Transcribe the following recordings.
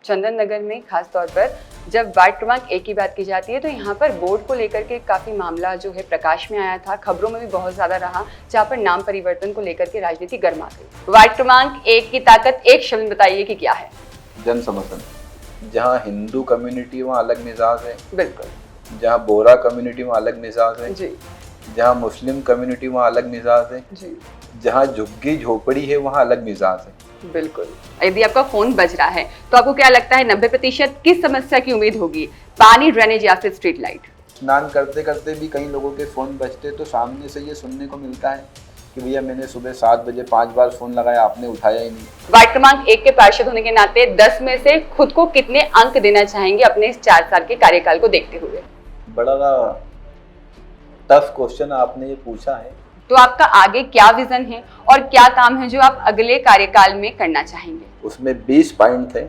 चंदन नगर में खास तौर पर जब वार्ड क्रमांक 1 की बात की जाती है तो यहाँ पर बोर्ड को लेकर के काफी मामला जो है प्रकाश में आया था, खबरों में भी बहुत ज्यादा रहा, जहाँ पर नाम परिवर्तन को लेकर के राजनीति गर्मा गई। वार्ड क्रमांक 1 की ताकत एक शब्द में बताइए कि क्या है? जन समर्थन। जहाँ हिंदू कम्युनिटी वहाँ अलग मिजाज है, बिल्कुल। जहाँ बोरा कम्युनिटी वहाँ अलग मिजाज है जी। जहाँ मुस्लिम कम्युनिटी वहाँ अलग मिजाज है जी। जहाँ झुग्गी झोपड़ी है वहाँ अलग मिजाज है। बिल्कुल। यदि आपका फोन बज रहा है तो आपको क्या लगता है 90% किस समस्या की उम्मीद होगी? पानी, ड्रेनेज या फिर स्ट्रीट लाइट? स्नान करते करते भी कई लोगों के फ़ोन बजते तो सामने से ये सुनने को मिलता है कि भैया मैंने सुबह 7 बजे 5 बार फ़ोन लगाया, आपने उठाया ही नहीं। वार्ड क्रमांक 1 के पार्षद होने के नाते 10 में से खुद को कितने अंक देना चाहेंगे अपने इस 4 साल के कार्यकाल को देखते हुए? बड़ा टफ क्वेश्चन आपने ये पूछा है। तो आपका आगे क्या विजन है और क्या काम है जो आप अगले कार्यकाल में करना चाहेंगे? उसमें 20 पॉइंट थे,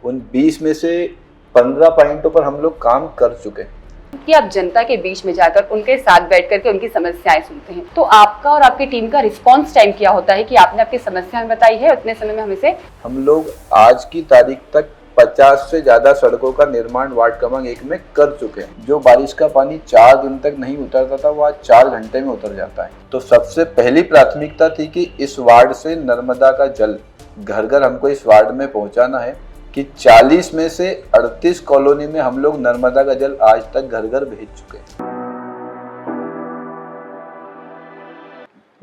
उन 20 में से 15 पॉइंटों पर हम लोग काम कर चुके हैं। कि आप जनता के बीच में जाकर उनके साथ बैठ करके उनकी समस्याएं सुनते हैं, तो आपका और आपकी टीम का रिस्पांस टाइम क्या होता है कि आपने आपकी समस्या हमें बताई है, उतने समय में हमें से? हम लोग आज की तारीख तक 50 से ज्यादा सड़कों का निर्माण वार्ड क्रमांक 1 में कर चुके हैं। जो बारिश का पानी 4 दिन तक नहीं उतरता था वो आज 4 घंटे में उतर जाता है। तो सबसे पहली प्राथमिकता थी कि इस वार्ड से नर्मदा का जल घर घर हमको इस वार्ड में पहुंचाना है कि 40 में से 38 कॉलोनी में हम लोग नर्मदा का जल आज तक घर घर भेज चुके हैं।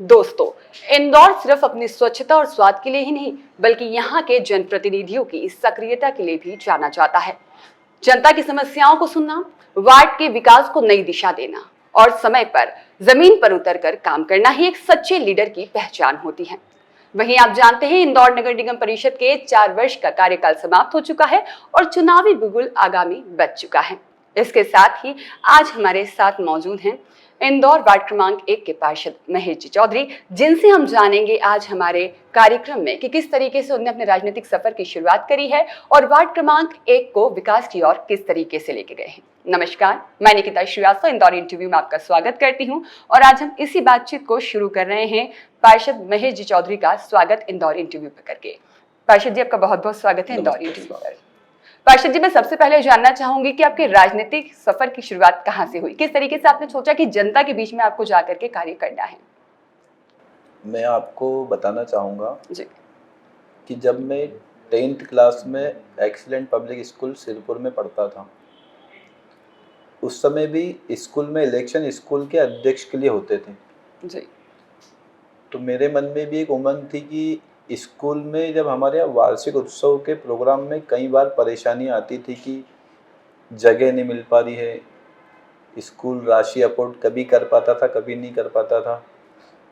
दोस्तों, इंदौर सिर्फ अपनी स्वच्छता और स्वाद के लिए ही नहीं बल्कि यहाँ के जनप्रतिनिधियों की सक्रियता के लिए भी जाना जाता है। जनता की समस्याओं को सुनना, वार्ड के विकास को नई दिशा देना और समय पर जमीन पर उतरकर काम करना ही एक सच्चे लीडर की पहचान होती है। वहीं आप जानते हैं इंदौर नगर निगम परिषद के 4 वर्ष का कार्यकाल समाप्त हो चुका है और चुनावी बिगुल आगामी बज चुका है। इसके साथ ही आज हमारे साथ मौजूद हैं इंदौर वार्ड क्रमांक 1 के पार्षद महेश जी चौधरी, जिनसे हम जानेंगे आज हमारे कार्यक्रम में कि किस तरीके से उन्होंने अपने राजनीतिक सफर की शुरुआत करी है और वार्ड क्रमांक 1 को विकास की ओर किस तरीके से लेके गए हैं। नमस्कार, मैं निकिता श्रीवास्तव इंदौर इंटरव्यू में आपका स्वागत करती हूं और आज हम इसी बातचीत को शुरू कर रहे हैं पार्षद महेश जी चौधरी का स्वागत इंदौर इंटरव्यू पर करके। पार्षद जी, आपका बहुत बहुत स्वागत है इंदौर इंटरव्यू पर। पार्षद जी, मैं सबसे पहले जानना चाहूंगी कि आपके राजनीतिक सफर की शुरुआत कहां से हुई? किस तरीके से आपने सोचा कि जनता के बीच में आपको जाकर के कार्य करना है? मैं आपको बताना चाहूँगा जी। कि जब मैं 10th क्लास में एक्सीलेंट पब्लिक स्कूल सिरपुर में पढ़ता था, उस समय भी स्कूल में इलेक्शन स्कूल के अध्यक्ष के लिए होते थे। जी। तो मेरे मन में भी एक उमंग थी कि स्कूल में जब हमारे यहाँ वार्षिक उत्सव के प्रोग्राम में कई बार परेशानी आती थी कि जगह नहीं मिल पा रही है, स्कूल राशि अफोर्ड कभी कर पाता था कभी नहीं कर पाता था,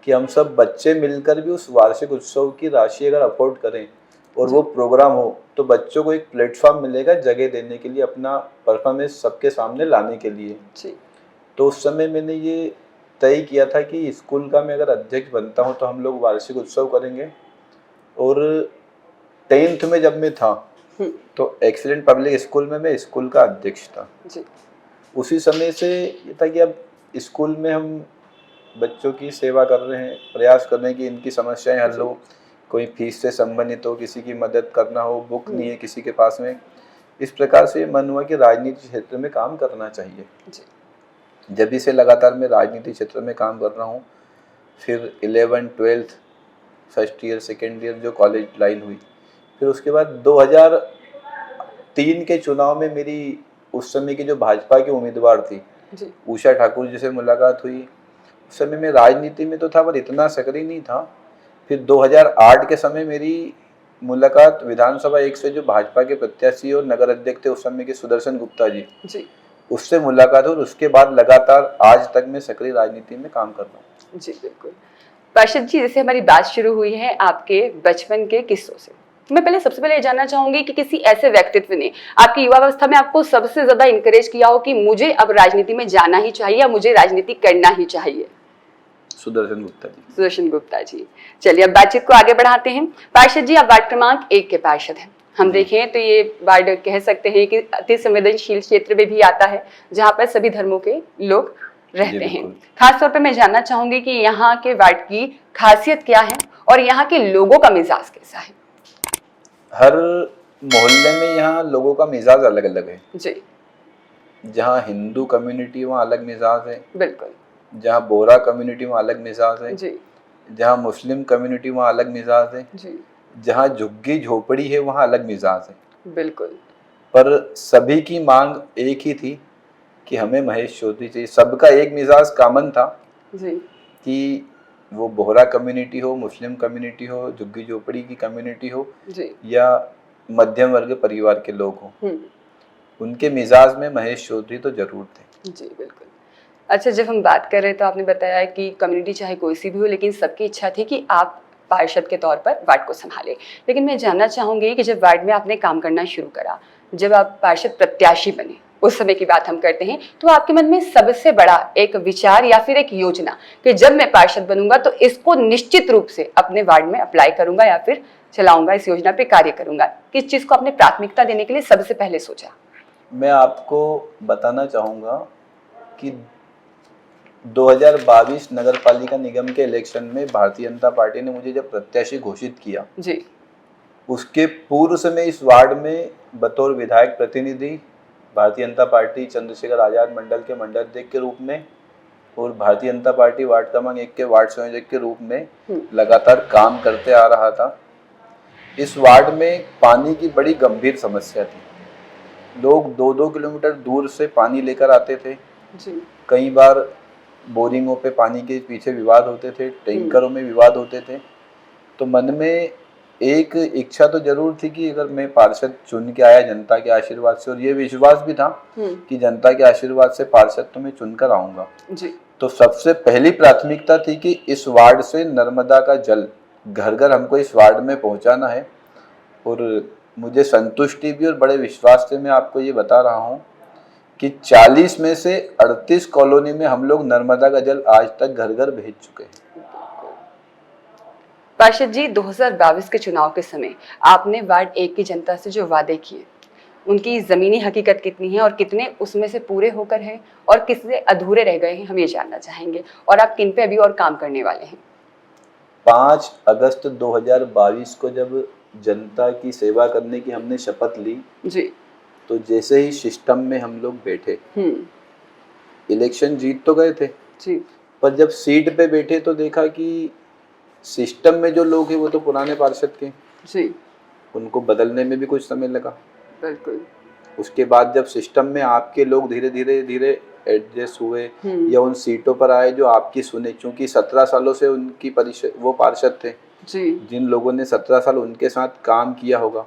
कि हम सब बच्चे मिलकर भी उस वार्षिक उत्सव की राशि अगर अफोर्ड करें और वो प्रोग्राम हो तो बच्चों को एक प्लेटफॉर्म मिलेगा जगह देने के लिए, अपना परफॉर्मेंस सबके सामने लाने के लिए। जी। तो उस समय मैंने ये तय किया था कि स्कूल का मैं अगर अध्यक्ष बनता हूँ तो हम लोग वार्षिक उत्सव करेंगे। और 10th में जब मैं था तो एक्सीलेंट पब्लिक स्कूल में मैं स्कूल का अध्यक्ष था। जी। उसी समय से ये था कि अब स्कूल में हम बच्चों की सेवा कर रहे हैं, प्रयास कर रहे हैं कि इनकी समस्याएं हल हो, कोई फीस से संबंधित हो, किसी की मदद करना हो, बुक नहीं है किसी के पास में। इस प्रकार से मन हुआ कि राजनीति क्षेत्र में काम करना चाहिए। जी। जब से लगातार मैं राजनीति क्षेत्र में काम कर रहा हूँ, फिर 11th 12th first year second year जो कॉलेज लाइन हुई, फिर उसके बाद 2003 के चुनाव में मेरी उस समय की जो भाजपा की उम्मीदवार थी उषा ठाकुर जी से मुलाकात हुई। उस समय में राजनीति में तो था पर इतना सक्रिय नहीं था। फिर 2008 के समय मेरी मुलाकात विधानसभा 1 से जो भाजपा के प्रत्याशी और नगर अध्यक्ष थे उस समय के सुदर्शन गुप्ता जी, उससे मुलाकात हुई। उसके बाद लगातार आज तक मैं सक्रिय राजनीति में काम कर रहा हूँ। जी बिल्कुल। पार्षद जी, जैसे हमारी बात शुरू हुई है आपके बचपन के किस्सों से, मैं पहले सबसे पहले जानना चाहूंगी कि किसी ऐसे व्यक्तित्व ने आपकी युवावस्था में आपको सबसे ज्यादा इंकरेज किया हो कि मुझे अब राजनीति में जाना ही चाहिए या मुझे राजनीति करना ही चाहिए? सुदर्शन गुप्ता जी। सुदर्शन गुप्ता जी। चलिए अब बातचीत को आगे बढ़ाते हैं। पार्षद जी, आप वार्ड क्रमांक 1 के पार्षद हैं। हम देखें तो ये वार्ड कह सकते हैं कि अति संवेदनशील क्षेत्र में भी आता है जहाँ पर सभी धर्मों के लोग रहते हैं। खास तौर पे मैं जानना चाहूंगी कि यहाँ के वार्ड की खासियत क्या है और यहाँ के लोगों का मिजाज कैसा है? हर मोहल्ले में यहाँ लोगों का मिजाज अलग अलग है। जी जहाँ हिंदू कम्युनिटी वहाँ अलग मिजाज है, बिल्कुल। जहाँ बोरा कम्युनिटी वहाँ अलग मिजाज है, जी जहाँ मुस्लिम कम्युनिटी वहाँ अलग मिजाज है, जी जहाँ झुग्गी झोपड़ी है वहाँ अलग मिजाज है। बिल्कुल। पर सभी की मांग एक ही थी कि हमें महेश चौधरी चाहिए। सबका एक मिजाज कॉमन था जी कि वो बोहरा कम्युनिटी हो, मुस्लिम कम्युनिटी हो, झुग्गी झोपड़ी की कम्युनिटी हो जी। या मध्यम वर्ग परिवार के लोग हों, हम्म। उनके मिजाज में महेश चौधरी तो जरूर थे। जी बिल्कुल। अच्छा, जब हम बात कर रहे हैं तो आपने बताया कि कम्युनिटी चाहे कोई सी भी हो, लेकिन सबकी इच्छा थी कि आप पार्षद के तौर पर वार्ड को संभालें। लेकिन मैं जानना चाहूँगी कि जब वार्ड में आपने काम करना शुरू करा, जब आप पार्षद प्रत्याशी बने, उस समय की बात हम करते हैं, तो आपके मन में सबसे बड़ा एक विचार या फिर एक योजना कि जब मैं पार्षद बनूंगा तो इसको निश्चित रूप से अपने वार्ड में अप्लाई करूंगा या फिर चलाऊंगा, इस योजना पे कार्य करूंगा, किस चीज़ को आपने प्राथमिकता देने के लिए सबसे पहले सोचा? मैं आपको बताना चाहूँगा कि 2022 नगर पालिका निगम के इलेक्शन में भारतीय जनता पार्टी ने मुझे जब प्रत्याशी घोषित किया, जी उसके पूर्व से मैं इस वार्ड में बतौर विधायक प्रतिनिधि भारतीय जनता पार्टी चंद्रशेखर आजाद मंडल के मंडल अध्यक्ष के रूप में और भारतीय जनता पार्टी वार्ड क्रमांक 1 के वार्ड संयोजक के रूप में लगातार काम करते आ रहा था। इस वार्ड में पानी की बड़ी गंभीर समस्या थी। लोग 2-2 किलोमीटर दूर से पानी लेकर आते थे। जी कई बार बोरिंगों पे पानी के पीछे विवाद होते थे, टैंकरों में विवाद होते थे। तो मन में एक इच्छा तो जरूर थी कि अगर मैं पार्षद चुन के आया जनता के आशीर्वाद से, और ये विश्वास भी था कि जनता के आशीर्वाद से पार्षद तो मैं चुनकर आऊंगा। जी तो सबसे पहली प्राथमिकता थी कि इस वार्ड से नर्मदा का जल घर घर हमको इस वार्ड में पहुंचाना है। और मुझे संतुष्टि भी और बड़े विश्वास से मैं आपको ये बता रहा हूँ कि 40 में से 38 कॉलोनी में हम लोग नर्मदा का जल आज तक घर घर भेज चुके हैं। पार्षद जी, 2022 के चुनाव के समय आपने वार्ड 1 की जनता से जो वादे किए, उनकी ज़मीनी हकीकत कितनी है और कितने उसमें से पूरे होकर हैं और किससे अधूरे रह गए हैं, हम ये जानना चाहेंगे, और आप किन पे अभी और काम करने वाले हैं? 5 अगस्त 2022 को जब जनता की सेवा करने की हमने शपथ ली, जी तो जैसे ही सिस्टम में हम लोग बैठे, इलेक्शन जीत तो गए थे, जी पर जब सीट पे बैठे तो देखा कि सिस्टम में जो लोग हैं वो तो पुराने पार्षद के, जी उनको बदलने में भी कुछ समय लगा। बिल्कुल। उसके बाद जब सिस्टम में आपके लोग धीरे धीरे धीरे एडजस्ट हुए या उन सीटों पर आए जो आपकी सुने, क्योंकि 17 सालों से उनकी परिषद वो पार्षद थे, जी जिन लोगों ने 17 साल उनके साथ काम किया होगा,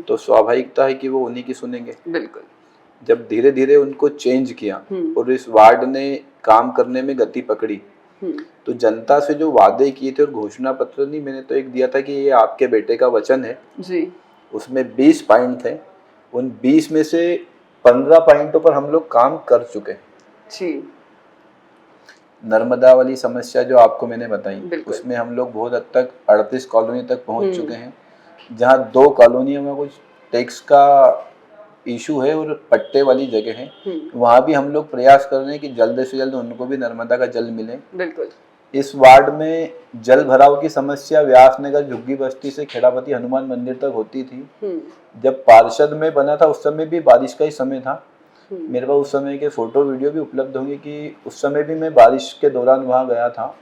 तो स्वाभाविकता है कि वो उन्हीं की सुनेंगे। बिल्कुल। जब धीरे धीरे उनको चेंज किया और इस वार्ड ने काम करने में गति पकड़ी, तो जनता से जो वादे किए थे, और घोषणा पत्र नहीं, मैंने तो एक दिया था कि ये आपके बेटे का वचन है जी उसमें 20 पॉइंट थे। उन 20 में से 15 पॉइंटों पर हम लोग काम कर चुके हैं। जी नर्मदा वाली समस्या जो आपको मैंने बताई, उसमें हम लोग बहुत हद तक 38 कॉलोनी तक पहुंच चुके हैं। जहां 2 कॉलोनियों में कुछ टैक्स का इशू है और पट्टे वाली जगह है, वहां भी हम लोग प्रयास कर रहे हैं कि जल्द से जल्द उनको भी नर्मदा का जल मिले। बिल्कुल। इस वार्ड में जल भराव की समस्या व्यासनगर झुग्गी बस्ती से खेड़ापति हनुमान मंदिर तक होती थी। जब पार्षद में बना था उस समय भी बारिश का ही समय था। मेरे पास उस समय के फोटो वीडियो भी उपलब्ध होंगे कि उस समय भी मैं बारिश के दौरान वहां गया था।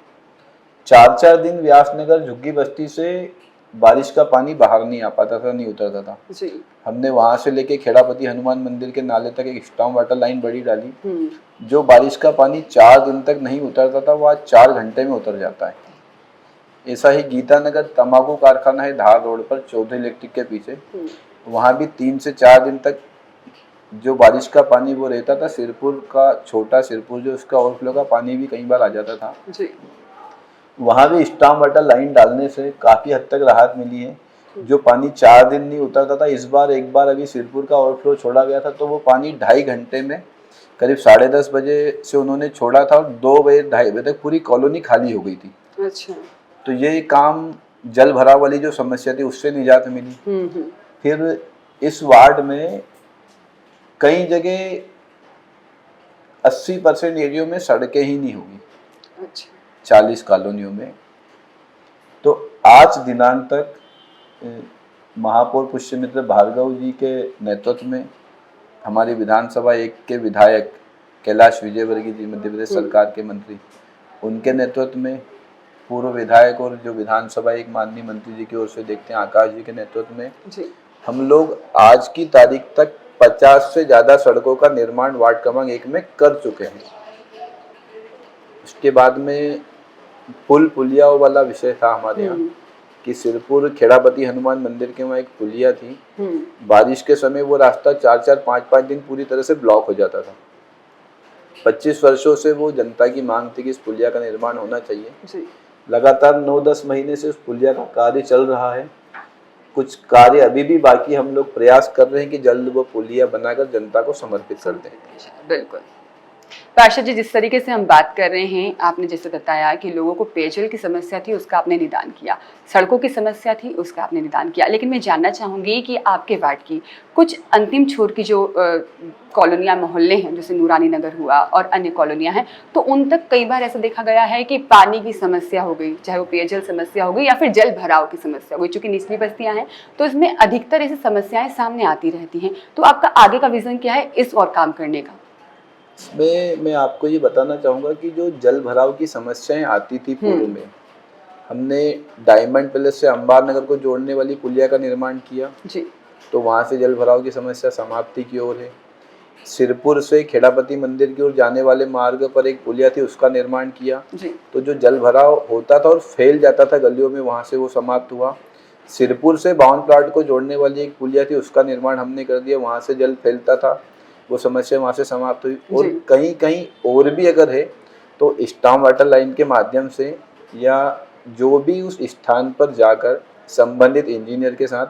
4-4 दिन व्यासनगर झुग्गी बस्ती से बारिश का पानी बाहर नहीं आ पाता था, नहीं उतरता था। जी हमने वहां से लेके खेड़ापति हनुमान मंदिर के नाले तक एक स्टॉर्म वाटर लाइन बड़ी डाली। जो बारिश का पानी 4 दिन तक नहीं उतरता था, वह 4 घंटे में उतर जाता है। ऐसा ही गीतानगर तंबाकू कारखाना है धार रोड पर, चौधरी इलेक्ट्रिक के पीछे, वहां भी 3 से 4 दिन तक जो बारिश का पानी वो रहता था। सिरपुर का छोटा सिरपुर जो उसका ओवरफ्लो का पानी भी कई बार आ जाता था। जी वहां भी स्टॉर्म वाटर लाइन डालने से काफी हद तक राहत मिली है। जो पानी 4 दिन नहीं उतरता था, इस बार एक बार अभी सिरपुर का ओवरफ्लो छोड़ा गया था, तो वो पानी 2.5 घंटे में करीब 10:30 बजे से उन्होंने छोड़ा था और 2 बजे 2:30 बजे तक पूरी कॉलोनी खाली हो गई थी। अच्छा। तो ये काम जल भराव वाली जो समस्या थी उससे निजात मिली। फिर इस वार्ड में कई जगह 80% एरियो में सड़कें ही नहीं होगी। अच्छा। 40 कॉलोनियों में। तो आज दिनांक तक महापौर पुष्यमित्र भार्गव जी के नेतृत्व में हमारी विधानसभा 1 के विधायक कैलाश विजयवर्गीय जी, मध्य प्रदेश सरकार के मंत्री, उनके नेतृत्व में पूर्व विधायक और जो विधानसभा 1 माननीय मंत्री जी की ओर से देखते हैं आकाश जी के नेतृत्व में हम लोग आज की तारीख तक 50 से ज़्यादा सड़कों का निर्माण वार्ड क्रमांक 1 में कर चुके हैं। उसके बाद में पुल पुलियाओं वाला विषय था हमारे यहाँ कि सिरपुर खेड़ापति हनुमान मंदिर के वहाँ एक पुलिया थी। बारिश के समय वो रास्ता 4-4, 5-5 दिन पूरी तरह से ब्लॉक हो जाता था। 25 वर्षों से वो जनता की मांग थी कि इस पुलिया का निर्माण होना चाहिए। लगातार 9-10 महीने से उस पुलिया का कार्य चल रहा है। कुछ कार्य अभी भी बाकी, हम लोग प्रयास कर रहे हैं कि जल्द वो पुलिया बनाकर जनता को समर्पित कर दें। बिल्कुल पार्षद जी, जिस तरीके से हम बात कर रहे हैं, आपने जैसे बताया कि लोगों को पेयजल की समस्या थी उसका आपने निदान किया, सड़कों की समस्या थी उसका आपने निदान किया, लेकिन मैं जानना चाहूंगी कि आपके वार्ड की कुछ अंतिम छोर की जो कॉलोनियाँ मोहल्ले हैं, जैसे नूरानी नगर हुआ और अन्य कॉलोनियाँ हैं, तो उन तक कई बार ऐसा देखा गया है कि पानी की समस्या हो गई, चाहे वो पेयजल समस्या हो गई या फिर जल भराव की समस्या हो गई। चूंकि निचली बस्तियाँ हैं तो इसमें अधिकतर ऐसी समस्याएं सामने आती रहती हैं, तो आपका आगे का विजन क्या है इस और काम करने का? इसमें मैं आपको ये बताना चाहूँगा कि जो जल भराव की समस्याएं आती थी पूर्व में, हमने डायमंड पैलेस से अंबार नगर को जोड़ने वाली पुलिया का निर्माण किया जी, तो वहाँ से जल भराव की समस्या समाप्ति की ओर है। सिरपुर से खेड़ापति मंदिर की ओर जाने वाले मार्ग पर एक पुलिया थी, उसका निर्माण किया जी, तो जो जल भराव होता था और फैल जाता था गलियों में, वहाँ से वो समाप्त हुआ। सिरपुर से बावन प्लाट को जोड़ने वाली एक पुलिया थी, उसका निर्माण हमने कर दिया, वहाँ से जल फैलता था, वो समस्या वहाँ से समाप्त हुई। और कहीं कहीं और भी अगर है तो स्टॉर्म वाटर लाइन के माध्यम से या जो भी उस स्थान पर जाकर संबंधित इंजीनियर के साथ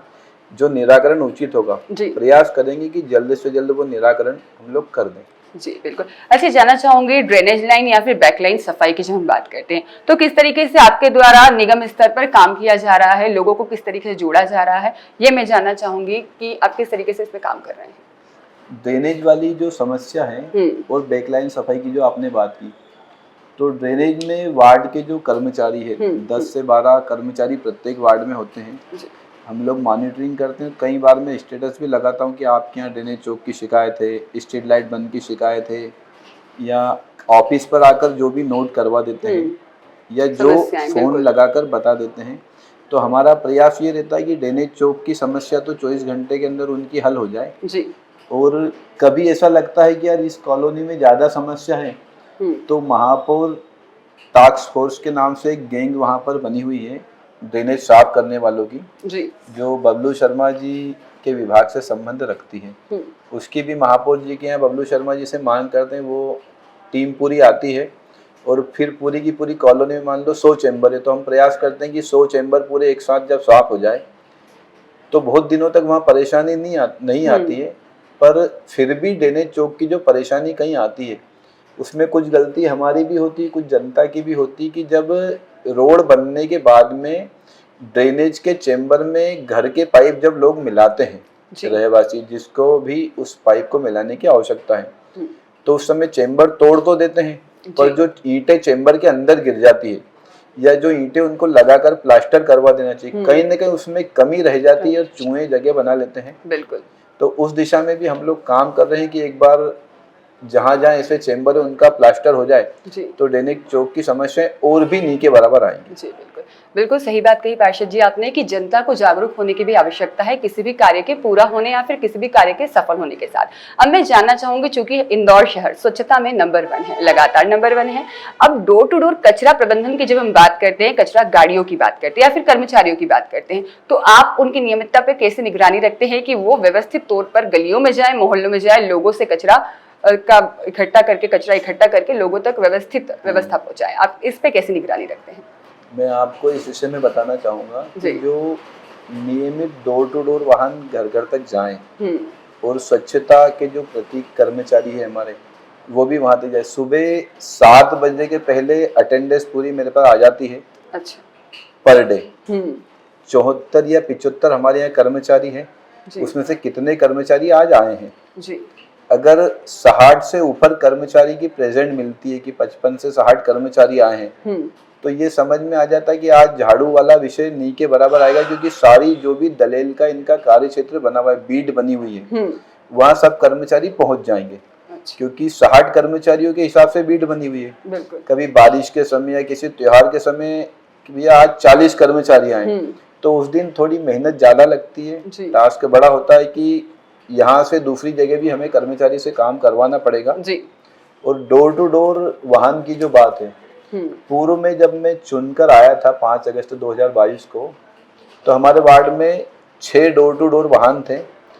जो निराकरण उचित होगा, प्रयास करेंगे कि जल्द से जल्द वो निराकरण हम लोग कर दें। जी बिल्कुल। अच्छा, जानना चाहूंगी ड्रेनेज लाइन या फिर बैकलाइन सफाई की जब हम बात करते हैं तो किस तरीके से आपके द्वारा निगम स्तर पर काम किया जा रहा है, लोगों को किस तरीके से जोड़ा जा रहा है, ये मैं जानना चाहूंगी कि आप किस तरीके से इस पर काम कर रहे हैं। ड्रेनेज वाली जो समस्या है और बैकलाइन सफाई की जो आपने बात की, तो ड्रेनेज में वार्ड के जो कर्मचारी है 10 से 12 कर्मचारी प्रत्येक वार्ड में होते हैं। हम लोग मॉनिटरिंग करते हैं, कई बार मैं स्टेटस भी लगाता हूं कि आपके यहाँ ड्रेनेज चौक की शिकायत है, स्ट्रीट लाइट बंद की शिकायत है, या ऑफिस पर आकर जो भी नोट करवा देते हैं या जो फोन लगाकर बता देते हैं। तो हमारा प्रयास ये रहता है कि ड्रेनेज चौक की समस्या तो 24 घंटे के अंदर उनकी हल हो जाए जी। और कभी ऐसा लगता है कि यार इस कॉलोनी में ज़्यादा समस्या है, तो महापौर टास्क फोर्स के नाम से एक गैंग वहाँ पर बनी हुई है ड्रेनेज साफ करने वालों की जी, जो बबलू शर्मा जी के विभाग से संबंध रखती है। उसकी भी महापौर जी के यहाँ बबलू शर्मा जी से मांग करते हैं, वो टीम पूरी आती है और फिर पूरी की पूरी कॉलोनी में मान लो 100 चैम्बर है, तो हम प्रयास करते हैं कि 100 चैम्बर पूरे एक साथ जब साफ हो जाए तो बहुत दिनों तक वहाँ परेशानी नहीं आती है। पर फिर भी ड्रेनेज चौक की जो परेशानी कहीं आती है उसमें कुछ गलती हमारी भी होती है, कुछ जनता की भी होती है कि जब रोड बनने के बाद में ड्रेनेज के चैम्बर में घर के पाइप जब लोग मिलाते हैं रहवासी, जिसको भी उस पाइप को मिलाने की आवश्यकता है, तो उस समय चैम्बर तोड़ तो देते हैं, पर जो ईंटें चैम्बर के अंदर गिर जाती है या जो ईंटें उनको लगाकर प्लास्टर करवा देना चाहिए, कहीं ना कहीं उसमें कमी रह जाती है और चूहे जगह बना लेते हैं। बिल्कुल, तो उस दिशा में भी हम लोग काम कर रहे हैं कि एक बार जहाँ जहाँ ऐसे चैम्बर है उनका प्लास्टर हो जाए तो ड्रेनेज चौक की समस्याएं और भी नी के बराबर आएंगी। जी बिल्कुल, बिल्कुल सही बात कही पार्षद जी आपने कि जनता को जागरूक होने की भी आवश्यकता है किसी भी कार्य के पूरा होने या फिर किसी भी कार्य के सफल होने के साथ। अब मैं जानना चाहूंगी, चूंकि इंदौर शहर स्वच्छता में नंबर 1 है, लगातार नंबर 1 है, अब डोर टू डोर कचरा प्रबंधन की जब हम बात करते हैं, कचरा गाड़ियों की बात करते हैं या फिर कर्मचारियों की बात करते हैं, तो आप उनकी नियमितता पे कैसे निगरानी रखते हैं कि वो व्यवस्थित तौर पर गलियों में जाए, मोहल्लों में जाए, लोगों से कचरा का कचरा इकट्ठा करके लोगों तक व्यवस्थित व्यवस्था पहुंचाए? आप इस पे कैसे निगरानी रखते हैं? मैं आपको इस विषय में बताना चाहूँगा कि जो नियमित डोर टू डोर वाहन घर घर तक जाएं और स्वच्छता के जो प्रतीक कर्मचारी है हमारे, वो भी वहाँ तक जाए। सुबह 7 बजे के पहले अटेंडेंस पूरी मेरे पास आ जाती है। अच्छा, पर डे 74 या 75 हमारे यहाँ कर्मचारी हैं, उसमें से कितने कर्मचारी आज आए हैं जी। अगर 60 से ऊपर कर्मचारी की प्रेजेंट मिलती है कि 55 से 60 कर्मचारी आए हैं, तो ये समझ में आ जाता है कि आज झाड़ू वाला विषय नहीं के बराबर आएगा, क्योंकि सारी जो भी दलेल का इनका कार्य क्षेत्र बना हुआ है, बीट बनी हुई है, वहाँ सब कर्मचारी पहुंच जाएंगे। क्योंकि 60 कर्मचारियों के हिसाब से बीट बनी हुई है। कभी बारिश के समय या किसी त्योहार के समय भैया आज 40 कर्मचारी आए, तो उस दिन थोड़ी मेहनत ज्यादा लगती है, टास्क बड़ा होता है कि यहाँ से दूसरी जगह भी हमें कर्मचारी से काम करवाना पड़ेगा जी। और डोर टू डोर वाहन की जो बात है, पूर्व में जब मैं चुनकर आया था 5 अगस्त 2022 को, तो हमारे वार्ड में 6 डोर टू डोर वाहन थे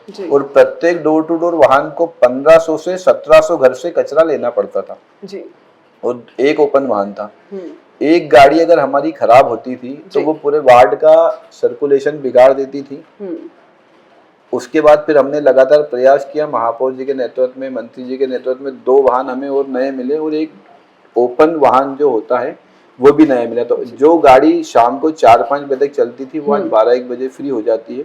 जी। और प्रत्येक डोर टू डोर वाहन को 1500 से 1700 घर से कचरा लेना पड़ता था जी। और एक ओपन वाहन था। एक गाड़ी अगर हमारी खराब होती थी तो वो पूरे वार्ड का सर्कुलेशन बिगाड़ देती थी। उसके बाद फिर हमने लगातार प्रयास किया, महापौर जी के नेतृत्व में, मंत्री जी के नेतृत्व में 2 वाहन हमें और नए मिले और एक ओपन वाहन जो होता है वो भी नया मिला। तो जो गाड़ी शाम को 4-5 बजे तक चलती थी वो आज 12-1 बजे फ्री हो जाती है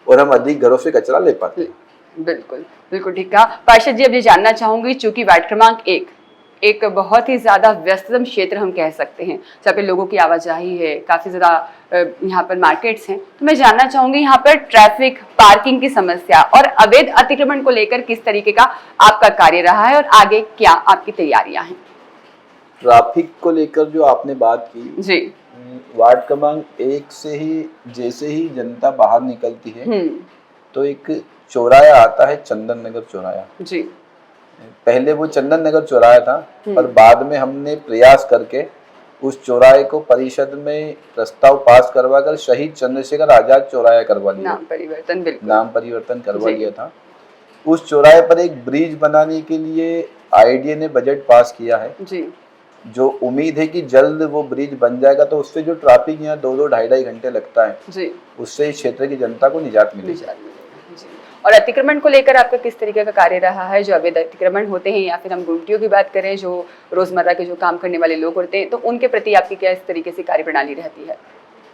और हम अधिक घरों से कचरा ले पाते हैं। बिल्कुल बिल्कुल ठीक कहा। पार्षद जी, अब ये जानना चाहूंगी, चूंकि वार्ड क्रमांक 1 एक बहुत ही ज्यादा व्यस्ततम क्षेत्र हम कह सकते हैं, जहाँ पे लोगों की आवाजाही है, काफी ज्यादा यहाँ पर मार्केट्स हैं, तो मैं जानना चाहूंगी यहाँ पर ट्रैफिक, पार्किंग की समस्या और अवैध अतिक्रमण को लेकर किस तरीके का आपका कार्य रहा है और आगे क्या आपकी तैयारियां हैं? ट्रैफिक को लेकर जो आपने बात की जी, वार्ड क्रमांक 1 से ही जैसे ही जनता बाहर निकलती है तो एक चौराया आता है, चंदन नगर चौराया जी। पहले वो चंदन नगर चौराया था, पर बाद में हमने प्रयास करके उस चौराहे को परिषद में प्रस्ताव पास करवाकर शहीद चंद्रशेखर आजाद चौराया करवा लिया। नाम परिवर्तन करवा लिया था। उस चौराहे पर एक ब्रिज बनाने के लिए आईडीए ने बजट पास किया है जी। जो उम्मीद है कि जल्द वो ब्रिज बन जाएगा, तो उससे जो ट्रैफिक यहाँ 2-2, 2.5 घंटे लगता है जी, उससे इस क्षेत्र की जनता को निजात मिलेगी। और अतिक्रमण को लेकर आपका किस तरीके का कार्य रहा है? जो अवैध अतिक्रमण होते हैं या फिर हम गुमटियों की बात करें, जो रोजमर्रा के जो काम करने वाले लोग होते हैं, तो उनके प्रति आपकी क्या इस तरीके से कार्य प्रणाली रहती है?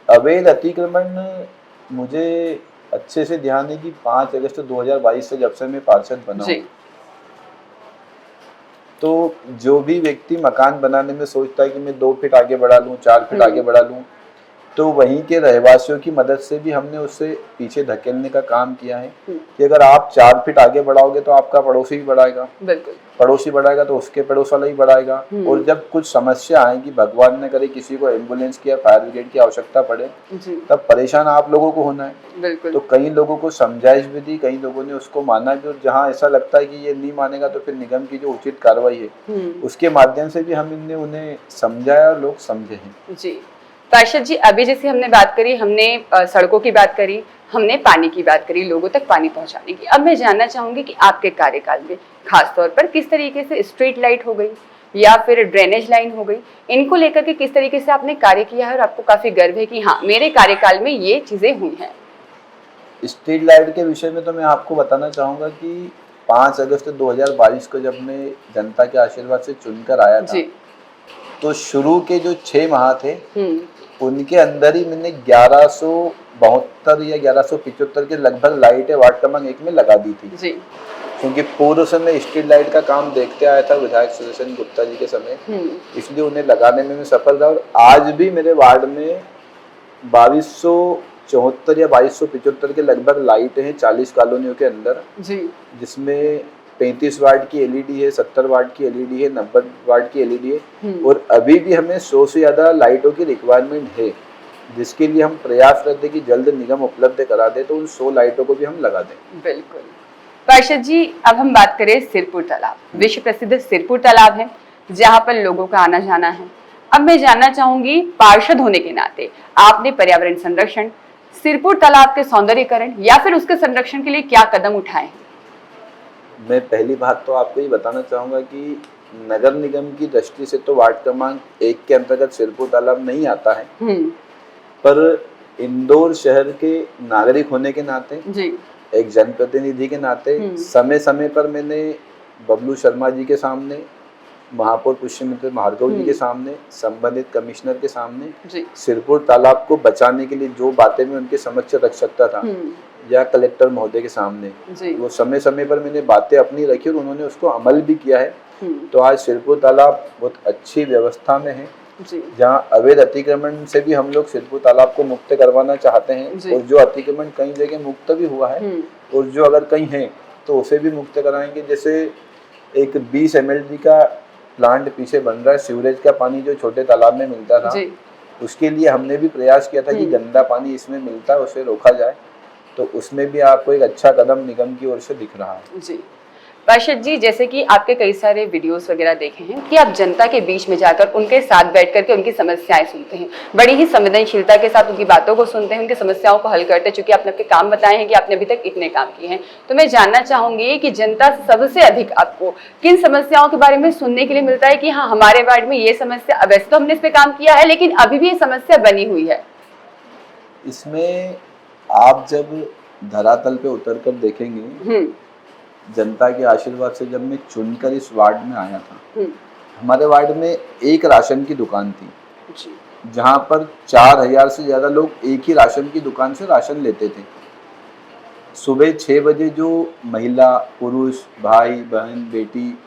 अवैध अतिक्रमण मुझे अच्छे से ध्यान है कि 5 अगस्त 2022 से जब से मैं पार्षद बना हूं, तो जो भी व्यक्ति मकान बनाने में सोचता है कि मैं 2 फीट आगे बढ़ा लूं, 4 फीट आगे बढ़ा लूं, तो वहीं के रहवासियों की मदद से भी हमने उससे पीछे धकेलने का काम किया है कि अगर आप 4 फीट आगे बढ़ाओगे तो आपका पड़ोसी भी बढ़ाएगा, पड़ोसी बढ़ाएगा तो उसके पड़ोस वाला ही बढ़ाएगा। और जब कुछ समस्या आएगी, भगवान न करे किसी को एम्बुलेंस की या फायर ब्रिगेड की आवश्यकता पड़े, तब परेशान आप लोगों को होना है। तो कई लोगों को समझाइश भी दी, कई लोगों ने उसको माना भी, और जहाँ ऐसा लगता है कि ये नहीं मानेगा तो फिर निगम की जो उचित कार्रवाई है उसके माध्यम से भी हमने उन्हें समझाया और लोग समझे हैं जी। पार्षद जी, अभी जैसे हमने बात करी, हमने सड़कों की बात करी, हमने पानी की बात करी, लोगों तक पानी पहुंचाने की। अब मैं जानना चाहूंगी कि आपके कार्यकाल में खास तौर पर किस तरीके से स्ट्रीट लाइट हो गई या फिर ड्रेनेज लाइन हो गई, इनको लेकर के किस तरीके से आपने कार्य किया है और आपको काफी गर्व है कि हाँ, मेरे कार्यकाल में ये चीजें हुई हैं? स्ट्रीट लाइट के विषय में तो मैं आपको बताना चाहूंगा कि 5 अगस्त 2022 को जब मैं जनता के आशीर्वाद से चुनकर आया था, तो शुरू के जो 6 माह थे उनके अंदर ही मैंने 1172 या 1175 के लगभग लाइटें वार्ड क्रमांक 1 में लगा दी थी जी। क्योंकि पूर्व से मैं स्ट्रीट लाइट का काम देखते आया था विधायक सुदर्शन गुप्ता जी के समय, इसलिए उन्हें लगाने में मैं सफल रहा। और आज भी मेरे वार्ड में 2274 या 2275 के लगभग लाइटें हैं 40 कॉलोनियों के अंदर जी, जिसमें 35 वाट की एलईडी है, 70 वाट की एलईडी है, 90 वाट की एलईडी है। और अभी भी हमें 100 से ज्यादा लाइटों की रिक्वायरमेंट है, जिसके लिए हम प्रयासरत है कि जल्द निगम उपलब्ध करा दे, तो उन 100 लाइटों को भी हम लगा दें। बिल्कुल। पार्षद जी, अब हम बात करें सिरपुर तालाब, विश्व प्रसिद्ध सिरपुर तालाब है जहाँ पर लोगों का आना जाना है। अब मैं जानना चाहूंगी, पार्षद होने के नाते आपने पर्यावरण संरक्षण, सिरपुर तालाब के सौंदर्यीकरण या फिर उसके संरक्षण के लिए क्या कदम उठाए हैं? मैं पहली बात तो आपको ये बताना चाहूँगा कि नगर निगम की दृष्टि से तो वार्ड क्रमांक 1 के अंतर्गत सिरपुर तालाब नहीं आता है, पर इंदौर शहर के नागरिक होने के नाते जी, एक जनप्रतिनिधि के नाते समय समय पर मैंने बबलू शर्मा जी के सामने, महापौर पुष्यमित्र भार्गव जी के सामने, संबंधित कमिश्नर के सामने सिरपुर तालाब को बचाने के लिए जो बातें मैं उनके समक्ष रख सकता था, या कलेक्टर महोदय के सामने, वो समय समय पर मैंने बातें अपनी रखी और उन्होंने उसको अमल भी किया है। तो आज सिरपुर तालाब बहुत अच्छी व्यवस्था में है जी। जहाँ अवैध अतिक्रमण से भी हम लोग सिद्धपुर तालाब को मुक्त करवाना चाहते हैं, और जो अतिक्रमण कई जगह मुक्त भी हुआ है और जो अगर कहीं है तो उसे भी मुक्त कराएंगे। जैसे एक 20 mld का प्लांट पीछे बन रहा है, सीवरेज का पानी जो छोटे तालाब में मिलता था, उसके लिए हमने भी प्रयास किया था कि गंदा पानी इसमें मिलता है उसे रोका जाए, तो उसमें भी आपको एक अच्छा कदम निगम की ओर से दिख रहा है। जी पार्षद जी, जैसे कि आपके कई सारे वीडियोस वगैरह देखे हैं कि आप जनता के बीच में जाकर उनके साथ बैठ करके उनकी समस्याएं सुनते हैं, बड़ी ही संवेदनशीलता के साथ उनकी बातों को सुनते हैं, उनकी समस्याओं को हल करते हैं। चूंकि आपने अपने काम बताए हैं कि आपने अभी तक इतने काम किए हैं, तो मैं जानना चाहूंगी कि जनता सबसे अधिक आपको किन समस्याओं के बारे में सुनने के लिए मिलता है कि हाँ हमारे वार्ड में ये समस्या, वैसे तो हमने इस पे काम किया है लेकिन अभी भी ये समस्या बनी हुई है? इसमें आप जब धरातल पे उतर कर देखेंगे, जनता के आशीर्वाद से जब मैं चुनकर इस वार्ड में आया था, हमारे वार्ड में एक राशन की दुकान थी जहां पर 4000 से ज्यादा लोग एक ही राशन की दुकान से राशन लेते थे। सुबह 6 बजे जो महिला, पुरुष, भाई, बहन, बेटी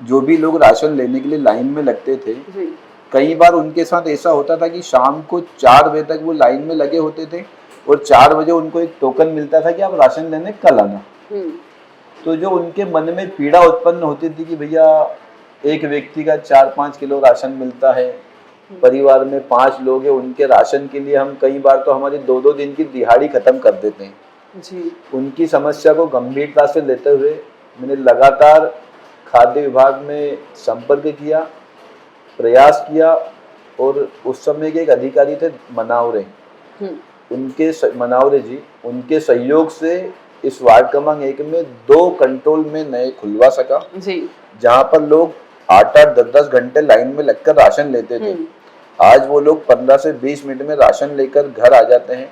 जो भी लोग राशन लेने के लिए लाइन में लगते थे, कई बार उनके साथ ऐसा होता था कि शाम को 4 बजे तक वो लाइन में लगे होते थे और 4 बजे उनको एक टोकन मिलता था कि आप राशन लेने कल आना। तो जो उनके मन में पीड़ा उत्पन्न होती थी कि भैया एक व्यक्ति का 4-5 किलो राशन मिलता है, परिवार में 5 लोग हैं, उनके राशन के लिए हम कई बार तो हमारी 2-2 दिन की दिहाड़ी खत्म कर देते हैं जी। उनकी समस्या को गंभीरता से लेते हुए मैंने लगातार खाद्य विभाग में संपर्क किया, प्रयास किया, और उस समय के एक अधिकारी थे मनावरे, मनावरे जी, उनके सहयोग से इस वार्ड क्रमांक 1 में 2 कंट्रोल में नए खुलवा सका जी, जहाँ पर लोग 8-8, 10-10 घंटे लाइन में लगकर राशन लेते थे। आज वो लोग 15 से 20 मिनट में राशन लेकर घर आ जाते हैं।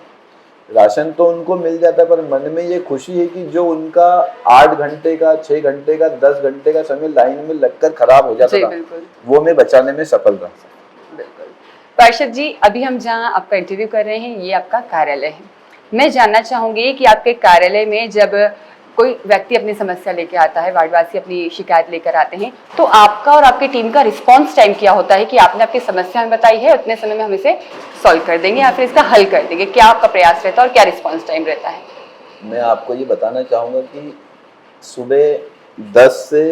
राशन तो उनको मिल जाता है, पर मन में ये खुशी है कि जो उनका 8 घंटे का, 6 घंटे का, 10 घंटे का समय लाइन में लगकर खराब हो जाता था, वो मैं बचाने में सफल रहा। बिल्कुल। पार्षद जी, अभी हम जहाँ आपका इंटरव्यू कर रहे हैं ये आपका कार्यालय है। मैं जानना चाहूंगी कि आपके कार्यालय में जब कोई व्यक्ति अपनी समस्या लेके आता है, वार्डवासी अपनी शिकायत लेकर आते हैं, तो आपका और आपकी टीम का रिस्पांस टाइम क्या होता है कि आपने आपकी समस्या हमें बताई है, उतने समय में हम इसे सॉल्व कर देंगे या फिर इसका हल कर देंगे? क्या आपका प्रयास रहता है और क्या रिस्पांस टाइम रहता है? मैं आपको ये बताना चाहूँगा कि सुबह 10 से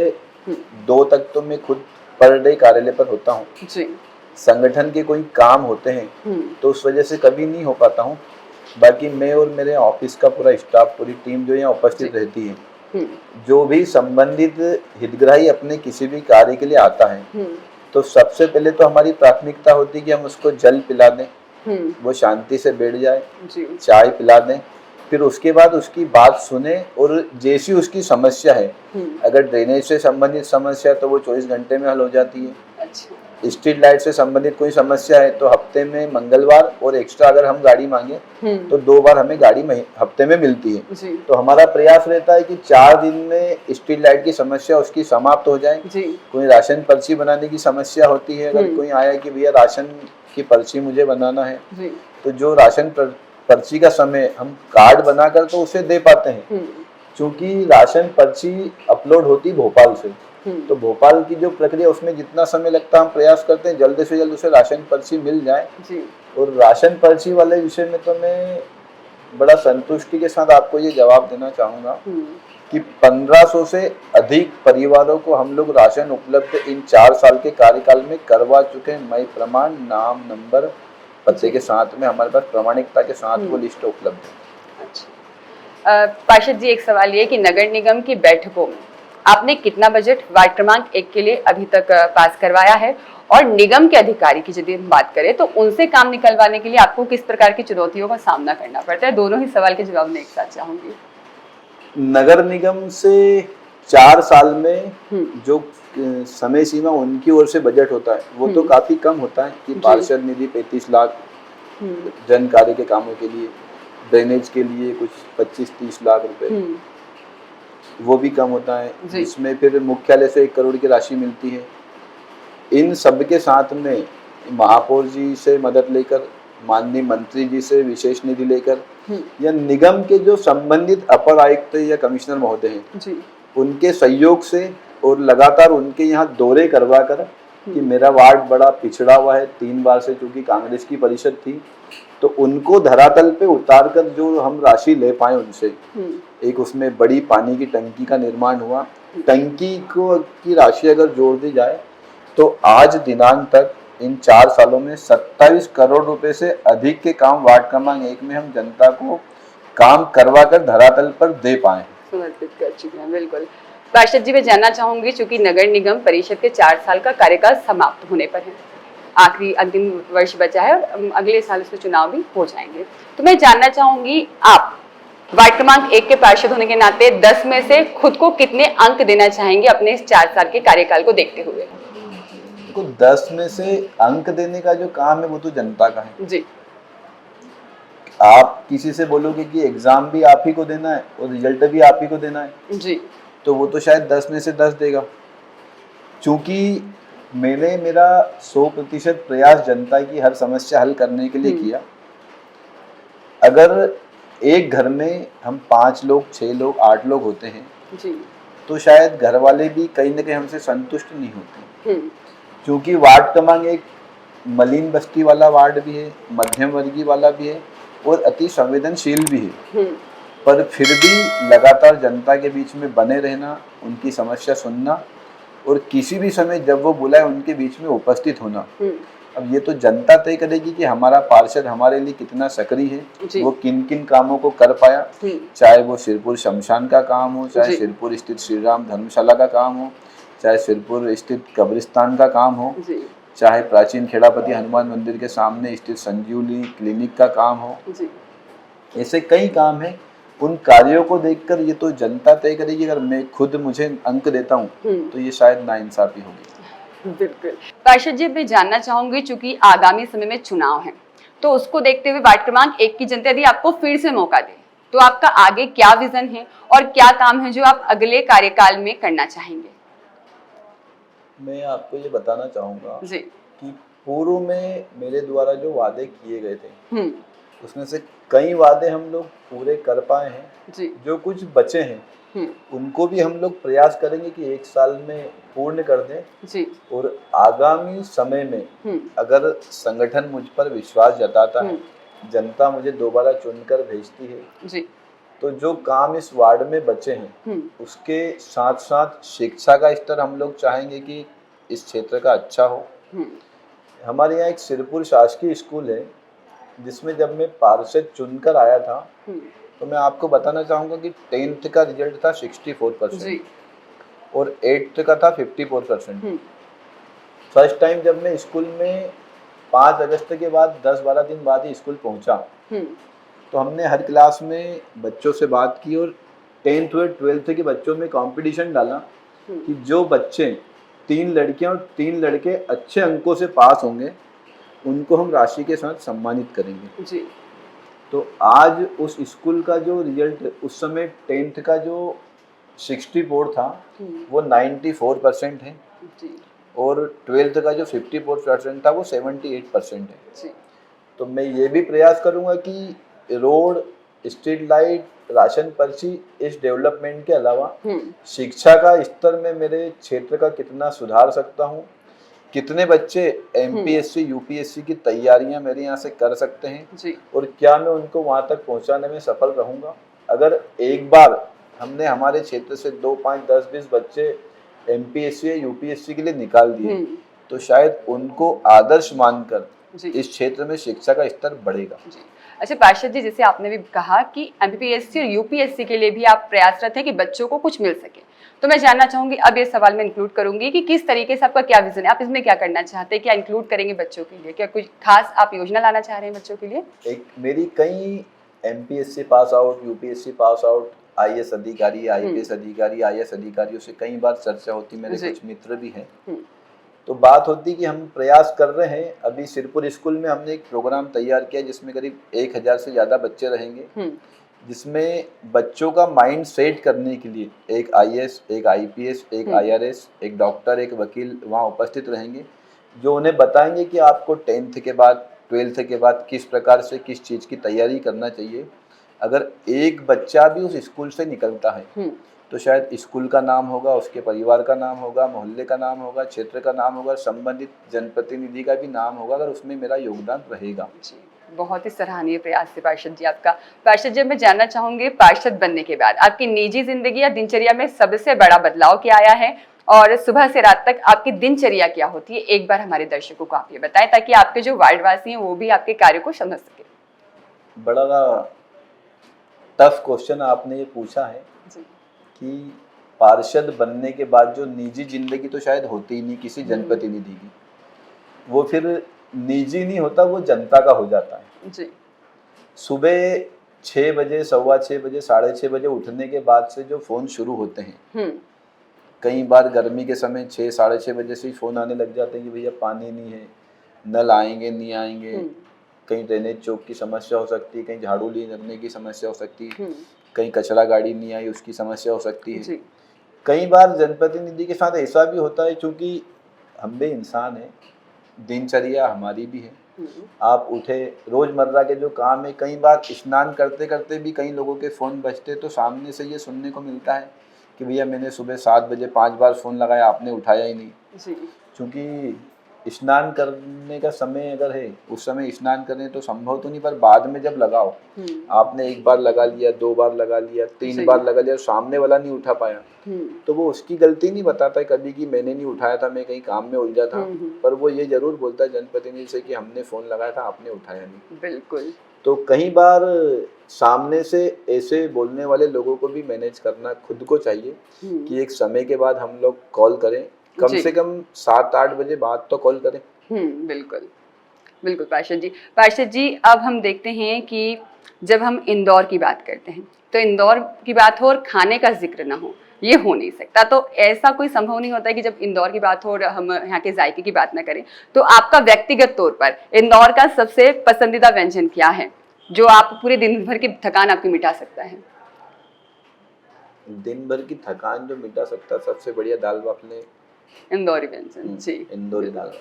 2 तक तो मैं खुद पर डे कार्यालय पर होता हूँ जी। संगठन के कोई काम होते हैं तो उस वजह से कभी नहीं हो पाता हूँ। बाकी मैं और मेरे ऑफिस का पूरा स्टाफ, पूरी टीम जो यहाँ उपस्थित रहती है, जो भी संबंधित हितग्राही अपने किसी भी कार्य के लिए आता है, तो सबसे पहले तो हमारी प्राथमिकता होती है कि हम उसको जल पिला दें, वो शांति से बैठ जाए, चाय पिला दें, फिर उसके बाद उसकी बात सुने, और जैसी उसकी समस्या है, अगर ड्रेनेज से संबंधित समस्या तो वो 24 घंटे में हल हो जाती है। अच्छा। स्ट्रीट लाइट से संबंधित कोई समस्या है तो हफ्ते में मंगलवार और एक्स्ट्रा अगर हम गाड़ी मांगे तो 2 बार हमें गाड़ी हफ्ते में मिलती है। तो हमारा प्रयास रहता है कि 4 दिन में स्ट्रीट लाइट की समस्या उसकी समाप्त हो जाए। कोई राशन पर्ची बनाने की समस्या होती है, अगर कोई आया कि भैया राशन की पर्ची मुझे बनाना है, तो जो राशन पर्ची का समय हम कार्ड बनाकर तो उसे दे पाते हैं। क्योंकि राशन पर्ची अपलोड होती भोपाल से, तो भोपाल की जो प्रक्रिया उसमें जितना समय लगता है, हम प्रयास करते हैं जल्द से जल्द उसे राशन पर्ची मिल जाए जी। और राशन पर्ची वाले विषय में तो मैं बड़ा संतुष्टि के साथ आपको ये जवाब देना चाहूँगा कि 1500 से अधिक परिवारों को हम लोग राशन उपलब्ध इन 4 साल के कार्यकाल में करवा चुके हैं। मई प्रमाण, नाम, नंबर, पते के साथ में हमारे पास प्रमाणिकता के साथ वो लिस्ट उपलब्ध है। अच्छा पार्षद जी, एक सवाल ये कि नगर निगम की बैठकों में आपने कितना बजट वार्ड क्रमांक 1 के लिए अभी तक पास करवाया है, और निगम के अधिकारी की यदि हम बात करें तो उनसे काम निकलवाने के लिए आपको किस प्रकार की चुनौतियों का सामना करना पड़ता है? दोनों ही सवाल के जवाब मैं एक साथ चाहूंगी। नगर निगम से 4 साल में जो समय सीमा उनकी ओर से बजट होता है वो तो काफी कम होता है कि पार्षद निधि 35 लाख जन कार्य के कामों के लिए, ड्रेनेज के लिए कुछ 25-30 लाख रुपए, वो भी कम होता है, जिसमें फिर मुख्यालय से 1 करोड़ की राशि मिलती है। इन सब के साथ में महापौर जी से मदद लेकर, माननीय मंत्री जी से विशेष निधि लेकर, या निगम के जो संबंधित अपर आयुक्त या कमिश्नर महोदय हैं उनके सहयोग से, और लगातार उनके यहाँ दौरे करवा कर कि मेरा वार्ड बड़ा पिछड़ा हुआ है, 3 बार से चूंकि कांग्रेस की परिषद थी, तो उनको धरातल पे उतार कर जो हम राशि ले पाए उनसे, एक उसमें बड़ी पानी की टंकी का निर्माण हुआ। टंकी को की राशि अगर जोड़ दी जाए तो आज दिनांक तक इन 4 सालों में 27 करोड़ रुपए से अधिक के काम वार्ड क्रमांक 1 में हम जनता को काम करवा कर धरातल पर दे पाए। समर्पित कर चुके हैं। बिल्कुल पार्षद जी, मैं जानना चाहूंगी, चूंकि नगर निगम परिषद के 4 साल का कार्यकाल समाप्त होने पर है, आखिरी अंतिम वर्ष बचा है और अगले साल इसमें चुनाव भी हो जाएंगे, तो मैं जानना चाहूंगी आप वार्ड क्रमांक 1 के पार्षद होने के नाते 10 में से खुद को कितने अंक देना चाहेंगे अपने इस 4 साल के कार्यकाल को देखते हुए? तो 10 में से अंक देने का जो काम है वो तो जनता का है जी। आप किसी से बोलोगे कि एग्जाम भी आप ही को देना है और रिजल्ट भी आप ही को देना है जी, तो वो तो शायद 10 में से 10 देगा। क्योंकि मैंने मेरा 100% प्रयास जनता की हर समस्या हल करने के लिए किया। अगर एक घर में हम 5 लोग, 6 लोग, 8 लोग होते हैं जी, तो शायद घर वाले भी कहीं ना कहीं हमसे संतुष्ट नहीं होते, क्योंकि वार्ड क्रमांक एक मलिन बस्ती वाला वार्ड भी है, मध्यम वर्गीय वाला भी है और अति संवेदनशील भी है। पर फिर भी लगातार जनता के बीच में बने रहना, उनकी समस्या सुनना और किसी भी समय जब वो बुलाए उनके बीच में उपस्थित होना। अब ये तो जनता तय करेगी कि हमारा पार्षद हमारे लिए कितना सक्रिय है, वो किन किन कामों को कर पाया, चाहे वो सिरपुर शमशान का काम हो, चाहे सिरपुर स्थित श्री राम धर्मशाला का काम हो, चाहे सिरपुर स्थित कब्रिस्तान का काम हो, चाहे प्राचीन खेड़ापति हनुमान मंदिर के सामने स्थित संजीवनी क्लिनिक का काम हो। ऐसे कई काम हैं। उन कार्यों को देखकर ये तो जनता तय करेगी। अगर मैं खुद मुझे अंक देता हूँ तो ये शायद नाइंसाफी होगी। बिल्कुल। पार्षद जी, मैं जानना चाहूंगी, चूंकि आगामी समय में चुनाव है तो उसको देखते हुए वार्ड क्रमांक 1 की जनता यदि आपको फिर से मौका दे तो आपका आगे क्या विजन है और क्या काम है जो आप अगले कार्यकाल में करना चाहेंगे? मैं आपको ये बताना चाहूँगा जी, कि पूर्व में मेरे द्वारा जो वादे किए गए थे उसमें से कई वादे हम लोग पूरे कर पाए हैं जी, जो कुछ बचे हैं उनको भी हम लोग प्रयास करेंगे कि 1 साल में पूर्ण कर दें जी, और आगामी समय में अगर संगठन मुझ पर विश्वास जताता है, जनता मुझे दोबारा चुनकर भेजती है जी, तो जो काम इस वार्ड में बचे हैं उसके साथ साथ शिक्षा का स्तर हम लोग चाहेंगे कि इस क्षेत्र का अच्छा हो। हमारे यहाँ एक सिरपुर शासकीय स्कूल है जिसमें जब मैं पार्षद चुनकर आया था तो मैं आपको बताना चाहूँगा कि 10th का रिजल्ट था 64% और 8th का था 54%। फर्स्ट टाइम जब मैं स्कूल में 5 अगस्त के बाद 10-12 दिन बाद ही स्कूल पहुँचा तो हमने हर क्लास में बच्चों से बात की और 10th और 12th के बच्चों में कंपटीशन डाला कि जो बच्चे 3 लड़कियां और 3 लड़के अच्छे अंकों से पास होंगे उनको हम राशि के साथ सम्मानित करेंगे जी। तो आज उस स्कूल का जो रिजल्ट उस समय 10th का जो 64 था वो 94% है जी। और 12th का जो 54% था वो 78% है जी। तो मैं ये भी प्रयास करूंगा कि रोड, स्ट्रीट लाइट, राशन पर्ची इस डेवलपमेंट के अलावा शिक्षा का स्तर में मेरे क्षेत्र का कितना सुधार सकता हूँ, कितने बच्चे एमपीएससी यूपीएससी की तैयारियां मेरे यहाँ से कर सकते हैं जी। और क्या मैं उनको वहाँ तक पहुँचाने में सफल रहूँगा। अगर एक बार हमने हमारे क्षेत्र से 2, 5, 10, 20 बच्चे एमपीएससी या यूपीएससी के लिए निकाल दिए तो शायद उनको आदर्श मानकर इस क्षेत्र में शिक्षा का स्तर बढ़ेगा जी। अच्छा पार्षद जी, जैसे आपने भी कहा कि एमपीएससी और यूपीएससी के लिए भी आप प्रयासरत हैं कि बच्चों को कुछ मिल सके, तो मैं जानना चाहूंगी, अब ये सवाल में इंक्लूड करूंगी कि किस तरीके से आपका क्या विजन है, आप इसमें क्या करना चाहते हैं, क्या इंक्लूड करेंगे बच्चों के लिए, क्या कुछ खास आप योजना लाना चाह रहे हैं बच्चों के लिए? एक मेरी कई MPSC pass out, UPSC pass out, IAS अधिकारी, आईपीएस अधिकारी, आईएएस अधिकारियों से कई बार चर्चा होती, मेरे कुछ मित्र भी हैं, तो बात होती कि हम प्रयास कर रहे हैं। अभी सिरपुर स्कूल में हमने एक प्रोग्राम तैयार किया जिसमें करीब 1000 से ज़्यादा बच्चे रहेंगे, जिसमें बच्चों का माइंड सेट करने के लिए एक आईएएस, एक आईपीएस, एक आईआरएस, एक डॉक्टर, एक वकील वहाँ उपस्थित रहेंगे, जो उन्हें बताएंगे कि आपको 10th के बाद, 12th के बाद किस प्रकार से किस चीज़ की तैयारी करना चाहिए। अगर एक बच्चा भी उस स्कूल से निकलता है तो शायद स्कूल का नाम होगा, उसके परिवार का नाम होगा, मोहल्ले का नाम होगा, क्षेत्र का नाम होगा, संबंधित जनप्रतिनिधि का भी नाम होगा, अगर उसमें मेरा योगदान रहेगा। जी, बहुत ही सराहनीय प्रयास है पार्षद जी आपका। पार्षद जी, मैं जानना चाहूंगी, पार्षद बनने के बाद आपकी निजी जिंदगी या दिनचर्या में सबसे बड़ा बदलाव क्या आया है, और सुबह से रात तक आपकी दिनचर्या क्या होती है? एक बार हमारे दर्शकों को आप ये बताएं, ताकि आपके जो वार्डवासी हैं वो भी आपके कार्य को समझ सके। बड़ा टफ क्वेश्चन आपने ये पूछा है जी। कि पार्षद बनने के बाद जो निजी जिंदगी तो शायद होती ही नहीं किसी जनप्रतिनिधि की, वो फिर निजी नहीं होता, वो जनता का हो जाता है। जी। सुबह 6 बजे, सवा 6 बजे, 6:30 बजे उठने के बाद से जो फ़ोन शुरू होते हैं, कई बार गर्मी के समय 6, 6:30 बजे से ही फ़ोन आने लग जाते हैं कि भैया पानी नहीं है, नल आएंगे नहीं आएंगे, कहीं ड्रेनेज चौक की समस्या हो सकती है, कहीं झाड़ू ले लगने की समस्या हो सकती है, कहीं कचरा गाड़ी नहीं आई उसकी समस्या हो सकती है। कई बार जनप्रतिनिधि के साथ ऐसा भी होता है, क्योंकि हम भी इंसान हैं, दिनचर्या हमारी भी है। आप उठे, रोजमर्रा के जो काम है, कई बार स्नान करते करते भी कई लोगों के फ़ोन बजते, तो सामने से ये सुनने को मिलता है कि भैया मैंने सुबह 7 बजे 5 बार फ़ोन लगाया, आपने उठाया ही नहीं। जी। क्योंकि स्नान करने का समय अगर है, उस समय स्नान करें तो संभव तो नहीं, पर बाद में जब लगाओ, आपने 1 बार लगा लिया, 2 बार लगा लिया, 3 बार लगा लिया, सामने वाला नहीं उठा पाया, तो वो उसकी गलती नहीं बताता है कभी कि मैंने नहीं उठाया था, मैं कहीं काम में उलझा था, पर वो ये जरूर बोलता है जनप्रतिनिधि से कि हमने फ़ोन लगाया था, आपने उठाया नहीं। बिल्कुल। तो कई बार सामने से ऐसे बोलने वाले लोगों को भी मैनेज करना खुद को चाहिए कि एक समय के बाद हम लोग कॉल करें, कम से कम 7-8 बजे बाद तो कॉल करें। बिल्कुल बिल्कुल पार्षद जी। पार्षद जी, अब हम देखते हैं कि जब हम इंदौर की बात करते हैं तो इंदौर की बात हो और खाने का जिक्र ना हो, ये हो नहीं सकता। तो ऐसा कोई संभव नहीं होता है कि जब इंदौर की बात हो और हम यहाँ के जायके की बात ना करें। तो आपका व्यक्तिगत तौर पर इंदौर का सबसे पसंदीदा व्यंजन क्या है, जो आप पूरे दिन भर की थकान आपकी मिटा सकता है? दिन भर की थकान जो मिटा सकता है, सबसे बढ़िया दाल बाफले, इंदौरी व्यंजन। जी, इंदौरी दाल।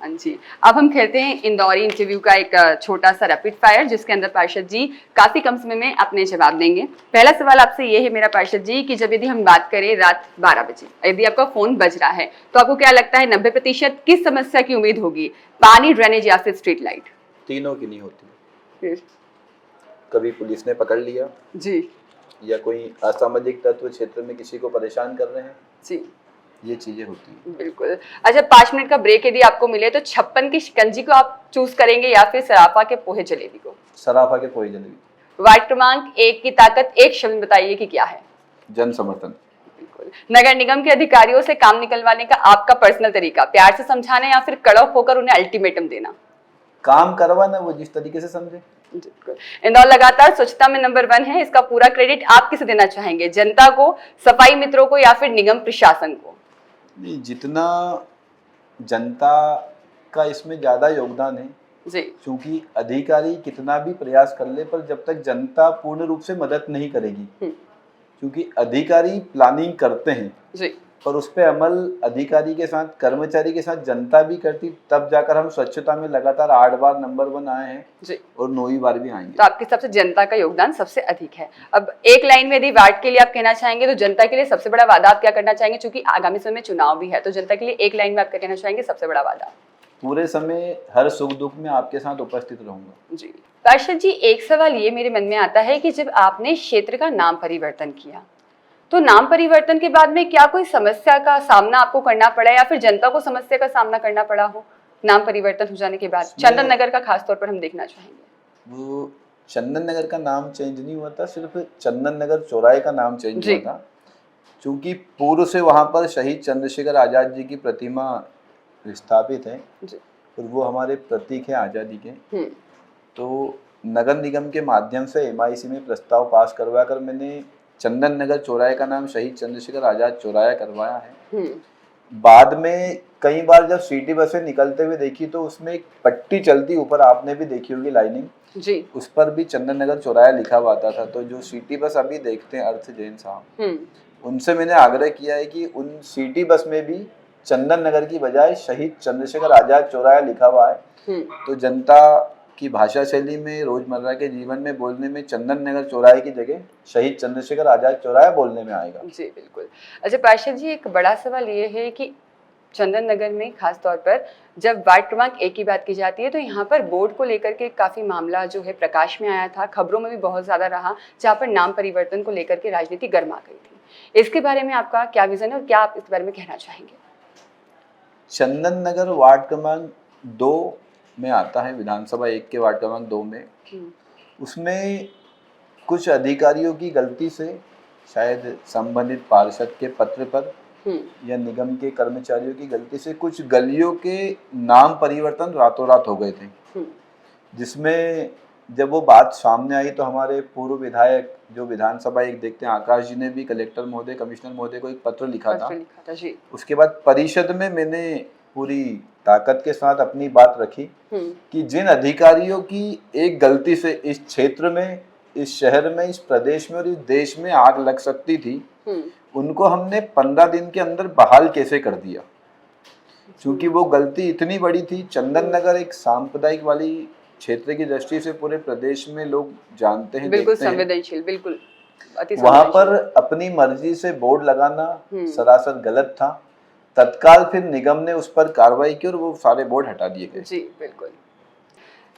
हाँ जी। अब हम खेलते हैं इंदौरी इंटरव्यू का एक छोटा सा रैपिड फायर, जिसके अंदर पार्षद जी काफी कम समय में अपने जवाब देंगे। पहला सवाल आपसे ये है मेरा पार्षद जी कि जब यदि हम बात करें रात 12 बजे, यदि आपका फोन बज रहा है, तो आपको क्या लगता है 90% किस समस्या की उम्मीद होगी? पानी, ड्रेनेज या फिर स्ट्रीट लाइट? तीनों की नहीं होती। फिर कभी पुलिस ने पकड़ लिया जी, या कोई असामाजिक तत्व क्षेत्र में किसी को परेशान कर रहे हैं जी, ये चीजें होती हैं। बिल्कुल। अच्छा, 5 मिनट का ब्रेक यदि आपको मिले तो 56 की शिकंजी को आप चूज करेंगे या फिर सराफा के पोहे जलेबी को? सराफा के पोहे जलेबी। वार्ड क्रमांक 1 की ताकत एक शब्द बताइए कि क्या है? जन समर्थन। बिल्कुल। नगर निगम के अधिकारियों से काम निकलवाने का आपका पर्सनल तरीका, प्यार से समझाना या फिर कड़क होकर उन्हें अल्टीमेटम देना? काम करवाना, वो जिस तरीके से समझे। बिल्कुल। इंदौर लगातार स्वच्छता में नंबर 1 है, इसका पूरा क्रेडिट आप किसे देना चाहेंगे? जनता को, सफाई मित्रों को या फिर निगम प्रशासन को? नहीं, जितना जनता का इसमें ज्यादा योगदान है जी, क्योंकि अधिकारी कितना भी प्रयास कर ले, पर जब तक जनता पूर्ण रूप से मदद नहीं करेगी, क्योंकि अधिकारी प्लानिंग करते हैं जी, पर उस पर अमल अधिकारी के साथ, कर्मचारी के साथ जनता भी करती, तब जाकर हम स्वच्छता में लगातार 8 बार नंबर 1 आए हैं जी, और 9वीं बार भी आएंगे। तो आपके सबसे जनता का योगदान सबसे अधिक है। अब एक लाइन में यदि वार्ड के लिए आप कहना चाहेंगे तो जनता के लिए सबसे बड़ा वादा आप क्या करना चाहेंगे? क्योंकि आगामी समय में चुनाव भी है, तो जनता के लिए एक लाइन में आप क्या कहना चाहेंगे सबसे बड़ा वादा? पूरे समय हर सुख दुख में आपके साथ उपस्थित रहूंगा। जी। पार्षद जी, एक सवाल ये मेरे मन में आता है कि जब आपने क्षेत्र का नाम परिवर्तन किया, तो नाम परिवर्तन के बाद में क्या कोई समस्या का सामना आपको करना पड़ा या फिर जनता को समस्या का सामना करना पड़ा हो नाम परिवर्तन हो जाने के बाद? चंदन नगर का खासतौर पर हम देखना चाहेंगे। वो चंदन नगर का नाम चेंज नहीं हुआ था, सिर्फ चंदन नगर चौराहे का नाम चेंज हुआ था, क्योंकि पूर्व से वहाँ पर शहीद चंद्रशेखर आजाद जी की प्रतिमा स्थापित है और वो हमारे प्रतीक है आज़ादी के। तो नगर निगम के माध्यम से MIC में प्रस्ताव पास करवा कर मैंने चंदन नगर चौराहे का नाम शहीद चंद्रशेखर आजाद चौराहा करवाया है। बाद में कई बार जब सिटी बसें निकलते हुए देखी तो उसमें एक पट्टी चलती, ऊपर आपने भी देखी होगी लाइनिंग जी, उस पर भी चंदन नगर चौराहा लिखा हुआ आता था। तो जो सिटी बस अभी देखते हैं अर्थ जैन साहब, उनसे मैंने आग्रह किया है कि उन सिटी बस में भी चंदन नगर की बजाय शहीद चंद्रशेखर आजाद चौराहा लिखा हुआ है, तो जनता कि भाषा शैली में रोजमर्रा के जीवन में बोलने में चंदन नगर चौराहे की जगह शहीद चंद्रशेखर आजाद चौराहा बोलने में आएगा। जी बिल्कुल। अच्छा पार्षद जी, एक बड़ा सवाल ये है कि चंदन नगर में खास तौर पर जब वार्ड क्रमांक 1 की बात की जाती है तो यहाँ पर बोर्ड को लेकर के काफी मामला जो है प्रकाश में आया था, खबरों में भी बहुत ज्यादा रहा, जहाँ पर नाम परिवर्तन को लेकर के राजनीति गर्मा गई थी। इसके बारे में आपका क्या विजन है और क्या आप इस बारे में कहना चाहेंगे? चंदन नगर वार्ड क्रमांक 2 में आता है, विधानसभा 1 के वार्ड क्रमांक 2 में। उसमें कुछ अधिकारियों की गलती से, शायद संबंधित पार्षद के पत्र पर या निगम के कर्मचारियों की गलती से, कुछ गलियों के नाम परिवर्तन रातों रात हो गए थे, जिसमें जब वो बात सामने आई तो हमारे पूर्व विधायक जो विधानसभा 1 देखते हैं, आकाश जी ने भी कलेक्टर महोदय, कमिश्नर महोदय को एक पत्र लिखा था जी। उसके बाद परिषद में मैंने पूरी ताकत के साथ अपनी बात रखी कि जिन अधिकारियों की एक गलती से इस क्षेत्र में, इस शहर में, इस प्रदेश में और इस देश में आग लग सकती थी, उनको हमने 15 दिन के अंदर बहाल कैसे कर दिया, क्योंकि वो गलती इतनी बड़ी थी। चंदन नगर एक सांप्रदायिक वाली क्षेत्र की दृष्टि से पूरे प्रदेश में लोग जानते हैं, बिल्कुल संवेदनशील, बिल्कुल वहां पर अपनी मर्जी से बोर्ड लगाना सरासर गलत था। तत्काल फिर निगम ने उस पर कार्रवाई की और वो सारे बोर्ड हटा दिए गए। जी बिल्कुल।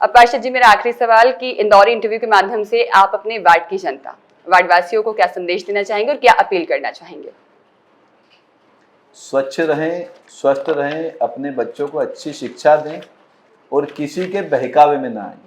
अब पार्षद जी, मेरा आखिरी सवाल कि इंदौरी इंटरव्यू के माध्यम से आप अपने वार्ड की जनता, वार्ड वासियों को क्या संदेश देना चाहेंगे और क्या अपील करना चाहेंगे? स्वच्छ रहें, स्वस्थ रहें, अपने बच्चों को अच्छी शिक्षा दें और किसी के बहकावे में ना आए।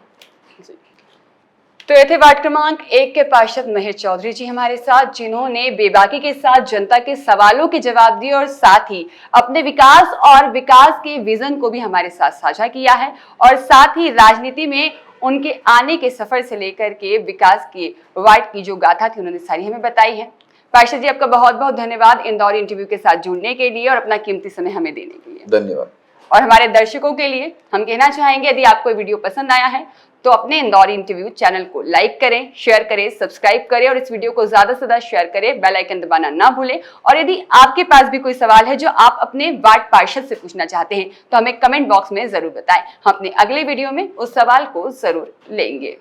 तो ये थे वार्ड क्रमांक 1 के पार्षद महेश चौधरी जी हमारे साथ, जिन्होंने बेबाकी के साथ जनता के सवालों के जवाब दिए और साथ ही अपने विकास और विकास के विजन को भी हमारे साथ साझा किया है, और साथ ही राजनीति में उनके आने के सफर से लेकर के विकास के वार्ड की जो गाथा थी उन्होंने सारी हमें बताई है। पार्षद जी, आपका बहुत बहुत धन्यवाद इंदौरी इंटरव्यू के साथ जुड़ने के लिए और अपना कीमती समय हमें देने के लिए। धन्यवाद। और हमारे दर्शकों के लिए हम कहना चाहेंगे, यदि आपको वीडियो पसंद आया है तो अपने इंदौरी इंटरव्यू चैनल को लाइक करें, शेयर करें, सब्सक्राइब करें और इस वीडियो को ज्यादा से ज्यादा शेयर करें, बेल आइकन दबाना ना भूलें। और यदि आपके पास भी कोई सवाल है जो आप अपने वार्ड पार्षद से पूछना चाहते हैं तो हमें कमेंट बॉक्स में जरूर बताएं। हम अपने अगले वीडियो में उस सवाल को जरूर लेंगे।